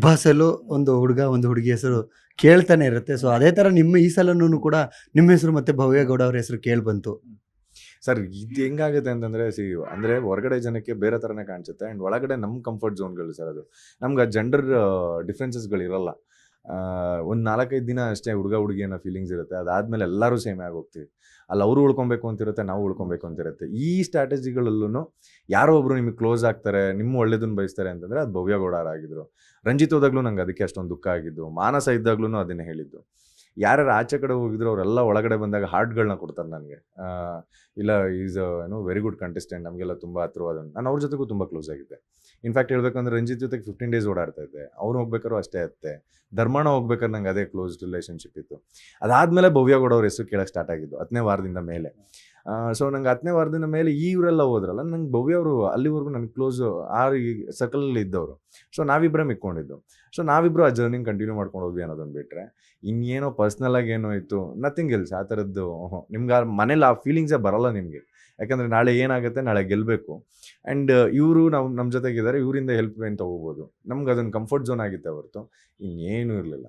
Big ಬಾಸಲ್ಲೂ ಒಂದು ಹುಡುಗ ಒಂದು ಹುಡುಗಿ ಹೆಸರು ಕೇಳ್ತಾನೆ ಇರುತ್ತೆ. ಸೊ ಅದೇ ಥರ ನಿಮ್ಮ ಈ ಸಲನೂ ಕೂಡ ನಿಮ್ಮ ಹೆಸರು ಮತ್ತು ಭವ್ಯ ಗೌಡ ಅವ್ರ ಹೆಸರು ಕೇಳಿ ಬಂತು. ಸರ್ ಇದು ಹೆಂಗಾಗುತ್ತೆ ಅಂತಂದರೆ ಅಂದರೆ ಹೊರಗಡೆ ಜನಕ್ಕೆ ಬೇರೆ ಥರನೇ ಕಾಣಿಸುತ್ತೆ ಆ್ಯಂಡ್ ಒಳಗಡೆ ನಮ್ಮ ಕಂಫರ್ಟ್ ಝೋನ್ಗಳು ಸರ್ ಅದು. ನಮ್ಗೆ ಆ ಜೆಂಡರ್ ಡಿಫ್ರೆನ್ಸಸ್ಗಳಿರಲ್ಲ. ಒಂದು 4-5 ದಿನ ಅಷ್ಟೇ ಹುಡುಗ ಹುಡುಗಿ ಅನ್ನೋ ಫೀಲಿಂಗ್ಸ್ ಇರುತ್ತೆ. ಅದಾದಮೇಲೆ ಎಲ್ಲರೂ ಸೇಮೇ ಆಗೋಗ್ತೀವಿ. ಅಲ್ಲಿ ಅವರು ಉಳ್ಕೊಬೇಕು ಅಂತಿರುತ್ತೆ, ನಾವು ಉಳ್ಕೊಬೇಕು ಅಂತಿರುತ್ತೆ. ಈ ಸ್ಟ್ರಾಟಜಿಗಳಲ್ಲೂ ಯಾರೋ ಒಬ್ಬರು ನಿಮಗೆ ಕ್ಲೋಸ್ ಆಗ್ತಾರೆ, ನಿಮ್ಮ ಒಳ್ಳೇದನ್ನು ಬಯಸ್ತಾರೆ ಅಂತಂದರೆ ಅದು ಭವ್ಯ ಗೌಡ ಆಗಿದ್ರು. ರಂಜಿತ್ ಹೋದಾಗಲೂ ನಂಗೆ ಅದಕ್ಕೆ ಅಷ್ಟೊಂದು ದುಃಖ ಆಗಿದ್ದು. ಮಾನಸ ಇದ್ದಾಗ್ಲೂ ಅದನ್ನೇ ಹೇಳಿದ್ದು. ಯಾರ್ಯಾರು ಆಚೆ ಕಡೆ ಹೋಗಿದ್ರು ಅವರೆಲ್ಲ ಒಳಗಡೆ ಬಂದಾಗ ಹಾರ್ಟ್ಗಳನ್ನ ಕೊಡ್ತಾರೆ ನನಗೆ. ಇಲ್ಲ ಈಸ್ ವೆರಿ ಗುಡ್ ಕಂಟೆಸ್ಟೆಂಟ್, ನಮಗೆಲ್ಲ ತುಂಬ ಹತ್ರವಾದನು. ನಾನು ಅವ್ರ ಜೊತೆಗೂ ತುಂಬ ಕ್ಲೋಸ್ ಆಗಿದ್ದೆ. ಇನ್ಫ್ಯಾಕ್ಟ್ ಹೇಳ್ಬೇಕಂದ್ರೆ ರಂಜಿತ್ ಜೊತೆಗೆ 15 ಡೇಸ್ ಓಡಾಡ್ತಾ ಇದ್ದೆ. ಅವ್ರು ಹೋಗ್ಬೇಕಾದ್ರು ಅಷ್ಟೇ ಇರುತ್ತೆ. ಧರ್ಮಣ್ಣ ಹೋಗ್ಬೇಕಾದ್ರೆ ನಂಗೆ ಅದೇ ಕ್ಲೋಸ್ ರಿಲೇಷನ್ಶಿಪ್ ಇತ್ತು. ಅದಾದಮೇಲೆ ಭವ್ಯ ಗೌಡ ಅವ್ರ ಹೆಸರು ಕೇಳೋಕ್ಕೆ ಸ್ಟಾರ್ಟ್ ಆಗಿದ್ದು 10ನೇ ವಾರದಿಂದ ಮೇಲೆ. ಸೊ ನಂಗೆ 10ನೇ ವಾರದಿಂದ ಮೇಲೆ ಇವರೆಲ್ಲ ಹೋದ್ರಲ್ಲ, ನಂಗೆ ಭವ್ಯ ಅವರು ಅಲ್ಲಿವರೆಗೂ ನನಗೆ ಕ್ಲೋಸು ಆ ಸರ್ಕಲಲ್ಲಿ ಇದ್ದವರು. ಸೊ ನಾವಿಬ್ಬರೇ ಮಿಕ್ಕೊಂಡಿದ್ದು. ಸೊ ನಾವಿಬ್ಬರು ಆ ಜರ್ನಿಂಗ್ ಕಂಟಿನ್ಯೂ ಮಾಡ್ಕೊಂಡು ಹೋದ್ವಿ ಅನ್ನೋದನ್ನು ಬಿಟ್ಟರೆ ಇನ್ನೇನೋ ಪರ್ಸ್ನಲಾಗಿ ಏನೋ ಇತ್ತು, ನಥಿಂಗ್ ಎಲ್ಸ್. ಆ ಥರದ್ದು ನಿಮ್ಗೆ ಆ ಮನೇಲಿ ಆ ಫೀಲಿಂಗ್ಸೇ ಬರೋಲ್ಲ ನಿಮಗೆ. ಯಾಕಂದರೆ ನಾಳೆ ಏನಾಗುತ್ತೆ, ನಾಳೆ ಗೆಲ್ಲಬೇಕು. ಆ್ಯಂಡ್ ಇವರು ನಮ್ಮ ಜೊತೆಗಿದ್ದಾರೆ, ಇವರಿಂದ ಹೆಲ್ಪ್ ಏನು ತೊಗೋಬೋದು. ನಮ್ಗೆ ಅದೊಂದು ಕಂಫರ್ಟ್ ಝೋನ್ ಆಗಿತ್ತೆ ಹೊರತು ಇನ್ನೇನೂ ಇರಲಿಲ್ಲ.